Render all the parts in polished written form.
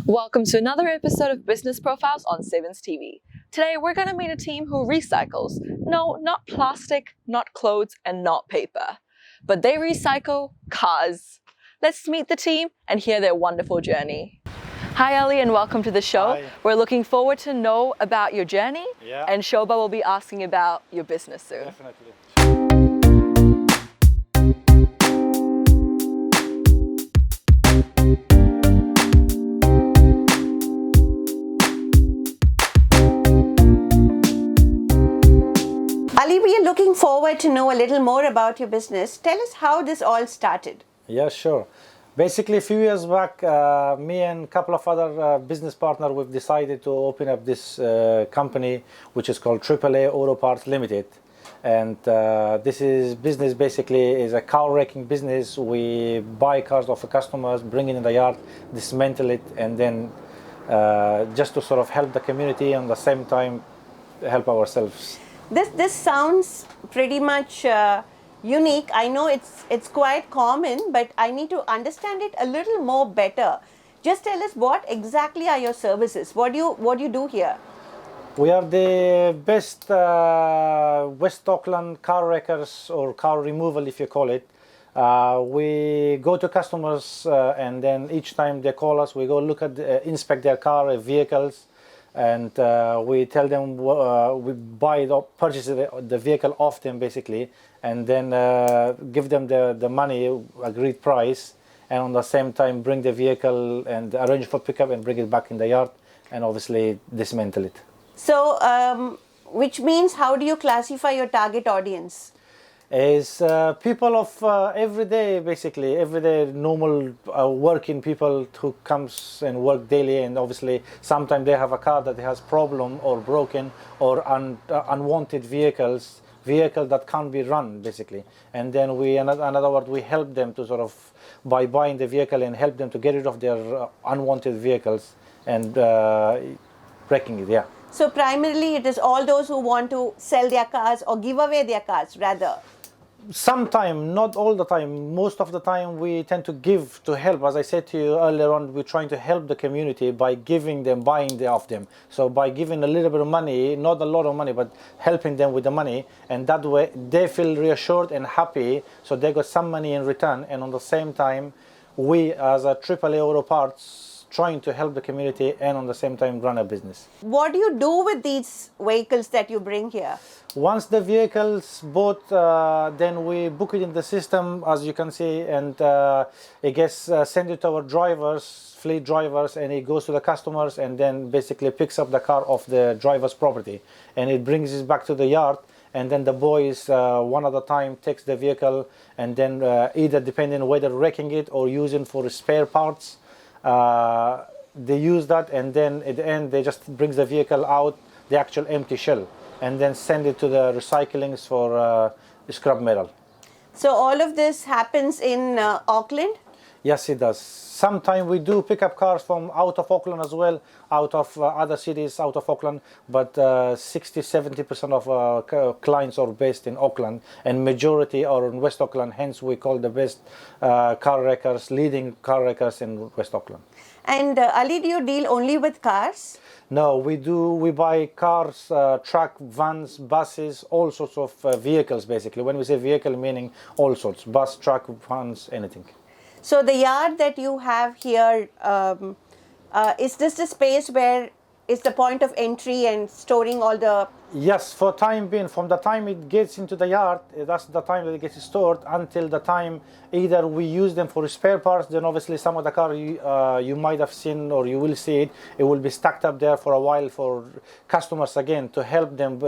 Welcome to another episode of Business Profiles on Sevenz TV. Today we're going to meet a team who recycles. No, not plastic, not clothes, and not paper. But they recycle cars. Let's meet the team and hear their wonderful journey. Hi Ali and welcome to the show. Hi. We're looking forward to know about your journey, and Shobha will be asking about your business soon. Definitely. Ali, we are looking forward to know a little more about your business. Tell us how this all started. Yeah, sure. Basically, a few years back, me and a couple of other business partners, we've decided to open up this company, which is called AAA Auto Parts Limited. And this is business basically is a car wrecking business. We buy cars off the customers, bring it in the yard, dismantle it, and then just to sort of help the community and at the same time help ourselves. This sounds pretty much unique. I know it's quite common, but I need to understand it a little more better. Just tell us what exactly are your services? What do you do here? We are the best West Auckland car wreckers or car removal, if you call it. We go to customers and then each time they call us, we go look at, inspect their car, vehicles, and we tell them we purchase the vehicle off them basically, and then give them the money, agreed price, and on the same time bring the vehicle and arrange for pickup and bring it back in the yard and obviously dismantle it. So, which means how do you classify your target audience? Is people of everyday normal working people who comes and work daily, and obviously sometimes they have a car that has problem or broken or unwanted vehicle that can't be run basically, and then we in other words we help them to sort of by buying the vehicle and help them to get rid of their unwanted vehicles and wrecking it. So primarily it is all those who want to sell their cars or give away their cars rather. Sometimes, not all the time. Most of the time we tend to give to help. As I said to you earlier on, we're trying to help the community by giving them, buying off them. So by giving a little bit of money, not a lot of money, but helping them with the money, and that way they feel reassured and happy, so they got some money in return, and on the same time we as a AAA Auto Parts trying to help the community and on the same time run a business. What do you do with these vehicles that you bring here? Once the vehicle's bought, then we book it in the system, as you can see, and it gets sent it to our drivers, fleet drivers, and it goes to the customers and then basically picks up the car off the driver's property and it brings it back to the yard, and then the boys one at a time takes the vehicle and then either depending on whether wrecking it or using for spare parts, they use that, and then at the end they just brings the vehicle out, the actual empty shell, and then send it to the recyclings for scrap metal. So all of this happens in Auckland? Yes, it does. Sometimes we do pick up cars from out of Auckland as well, out of other cities out of Auckland, but 60-70% of our clients are based in Auckland, and majority are in West Auckland, hence we call the best car wreckers, leading car wreckers in West Auckland. And Ali, do you deal only with cars? No, we buy cars, truck, vans, buses, all sorts of vehicles basically. When we say vehicle, meaning all sorts, bus, truck, vans, anything. So the yard that you have here, is this the space where is the point of entry and storing all the... Yes, for time being, from the time it gets into the yard, that's the time that it gets stored until the time either we use them for spare parts, then obviously some of the car you might have seen or you will see it, it will be stacked up there for a while for customers again to help them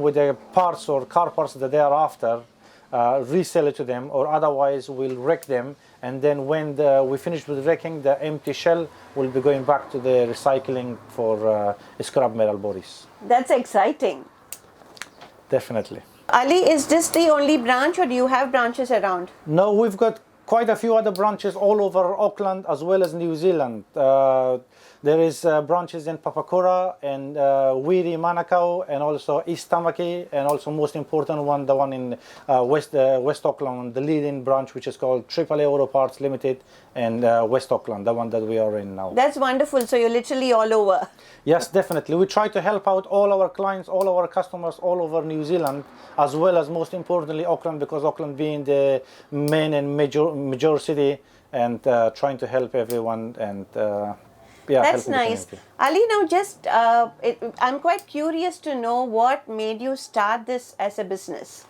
with the parts or car parts that they are after. Resell it to them, or otherwise we'll wreck them, and then when we finish with wrecking, the empty shell will be going back to the recycling for scrap metal bodies. That's exciting. Definitely. Ali, is this the only branch or do you have branches around? No, we've got quite a few other branches all over Auckland as well as New Zealand. There is branches in Papakura and Wiri, Manukau, and also East Tamaki, and also most important one, the one in West Auckland, the leading branch, which is called AAA Auto Parts Limited, and West Auckland, the one that we are in now. That's wonderful. So you're literally all over. Yes, definitely. We try to help out all our clients, all our customers all over New Zealand, as well as most importantly Auckland, because Auckland being the main and major city, and trying to help everyone and yeah. That's helping the nice. community. Ali, now just, I'm quite curious to know what made you start this as a business.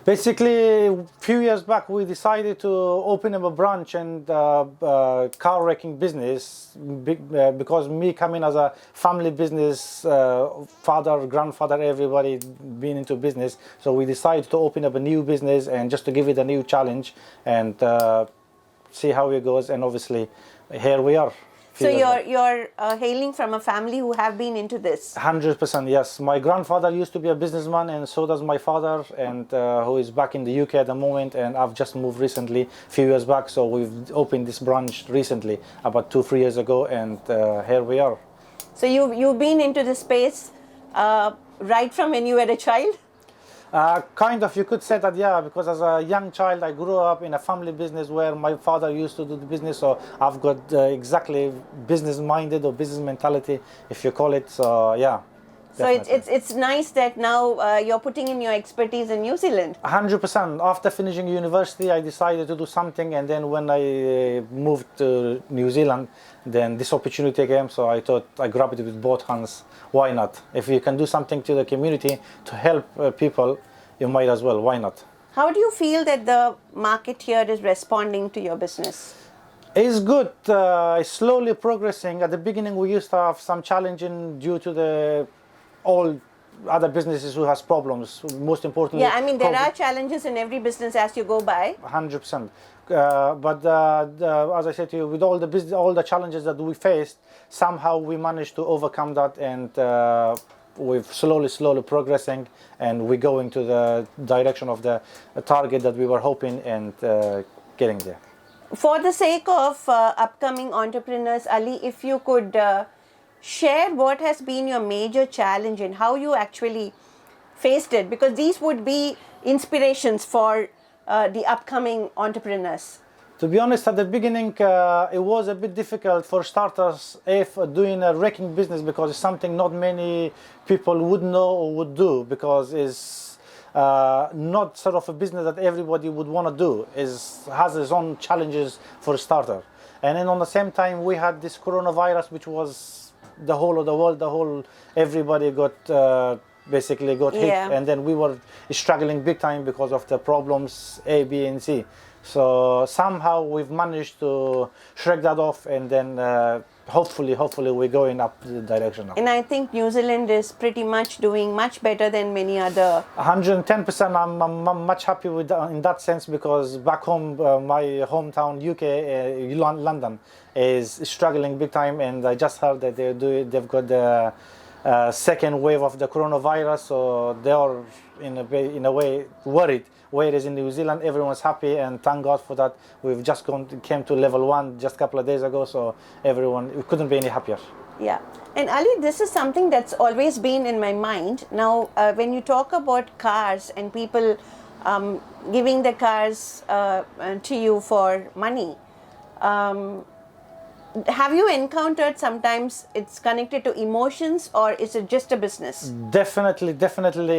Basically, a few years back, we decided to open up a branch and car wrecking business because me coming as a family business, father, grandfather, everybody being into business. So we decided to open up a new business and just to give it a new challenge and see how it goes. And obviously, here we are. So you're hailing from a family who have been into this. 100%, yes. My grandfather used to be a businessman, and so does my father, and who is back in the UK at the moment. And I've just moved recently, a few years back. So we've opened this branch recently, about 2-3 years ago, and here we are. So you've been into this space right from when you were a child. Kind of, you could say that, yeah, because as a young child I grew up in a family business where my father used to do the business, so I've got exactly business minded or business mentality, if you call it. So yeah, definitely. So it's nice that now you're putting in your expertise in New Zealand. 100%. After finishing university I decided to do something, and then when I moved to New Zealand, then this opportunity came, so I thought I grabbed it with both hands. Why not? If you can do something to the community to help people, you might as well. Why not? How do you feel that the market here is responding to your business? It's good. It's slowly progressing. At the beginning we used to have some challenging due to the all other businesses who has problems. Most importantly, Yeah, I mean there COVID. are challenges in every business as you go by. 100%. But as I said to you, with all the challenges that we faced, somehow we managed to overcome that, and we're slowly progressing, and we're going to the direction of the target that we were hoping, and getting there. For the sake of upcoming entrepreneurs, Ali, if you could share what has been your major challenge and how you actually faced it, because these would be inspirations for the upcoming entrepreneurs. To be honest, at the beginning, it was a bit difficult for starters if doing a wrecking business, because it's something not many people would know or would do, because it's not sort of a business that everybody would want to do. It has its own challenges for a starter. And then on the same time, we had this coronavirus, which was the whole of the world, everybody got basically got hit, and then we were struggling big time because of the problems A, B, and C. So somehow we've managed to shrug that off, and then hopefully we're going up the direction now. And I think New Zealand is pretty much doing much better than many other. 110%. I'm much happy with that, in that sense, because back home, my hometown UK, London, is struggling big time, and I just heard that they've got the second wave of the coronavirus, so they are in a way worried. Whereas in New Zealand, everyone's happy, and thank God for that. We've just came to level 1 just a couple of days ago, so we couldn't be any happier. Yeah. And Ali, this is something that's always been in my mind. Now, when you talk about cars and people giving the cars to you for money, have you encountered sometimes it's connected to emotions, or is it just a business? Definitely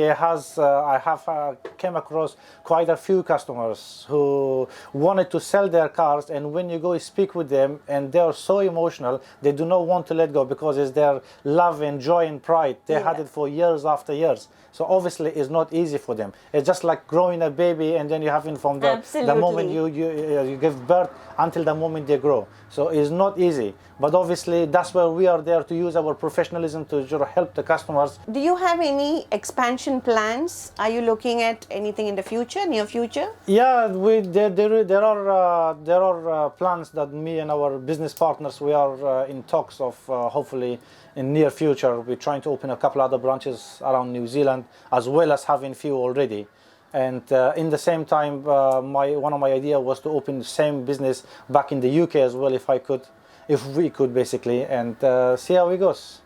it has. I have came across quite a few customers who wanted to sell their cars, and when you go speak with them, and they are so emotional, they do not want to let go, because it's their love and joy and pride. They had it for years after years. So obviously it's not easy for them. It's just like growing a baby, and then you have it from the moment you give birth until the moment they grow. So it's not easy. But obviously that's where we are there to use our professionalism to help the customers. Do you have any expansion plans? Are you looking at anything in the future, near future? Yeah, there are plans that me and our business partners, we are in talks of hopefully in near future. We're trying to open a couple other branches around New Zealand, as well as having few already. And in the same time, one of my ideas was to open the same business back in the UK as well, if we could basically, and see how it goes.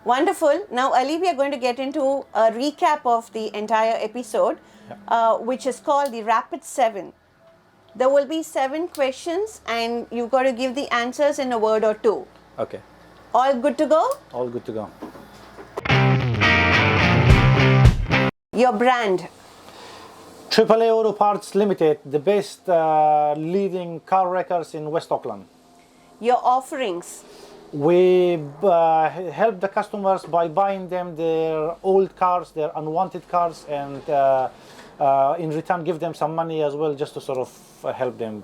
Wonderful. Now, Ali, we are going to get into a recap of the entire episode, which is called the Rapid 7. There will be 7 questions and you've got to give the answers in a word or 2. Okay. All good to go? All good to go. Your brand. AAA Auto Parts Limited, the best leading car wreckers in West Auckland. Your offerings. We help the customers by buying them their old cars, their unwanted cars, and in return give them some money as well, just to sort of help them.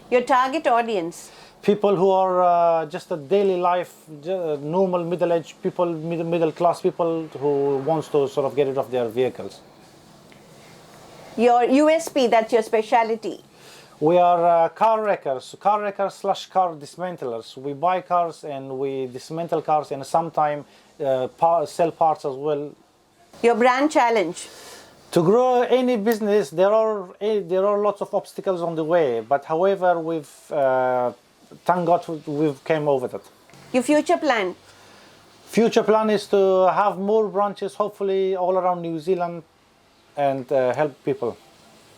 Your target audience. People who are just a daily life, normal middle-aged people, middle-class people who wants to sort of get rid of their vehicles. Your USP, that's your specialty. We are car wreckers / car dismantlers. We buy cars and we dismantle cars, and sometimes sell parts as well. Your brand challenge. To grow any business, there are lots of obstacles on the way, but however, thank God we've came over that. Your future plan. Future plan is to have more branches, hopefully all around New Zealand, and help people.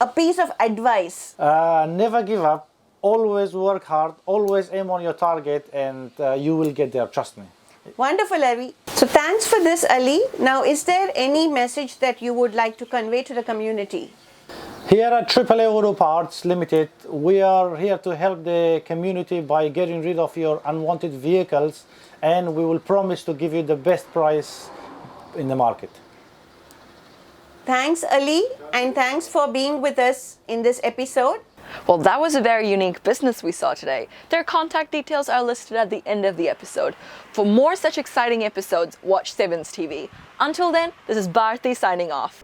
A piece of advice. Never give up, always work hard, always aim on your target, and you will get there, trust me. Wonderful, Ali. So thanks for this, Ali. Now, is there any message that you would like to convey to the community? Here at AAA Auto Parts Limited, we are here to help the community by getting rid of your unwanted vehicles, and we will promise to give you the best price in the market. Thanks, Ali, and thanks for being with us in this episode. Well, that was a very unique business we saw today. Their contact details are listed at the end of the episode. For more such exciting episodes, watch Sevenz TV. Until then, this is Bharti signing off.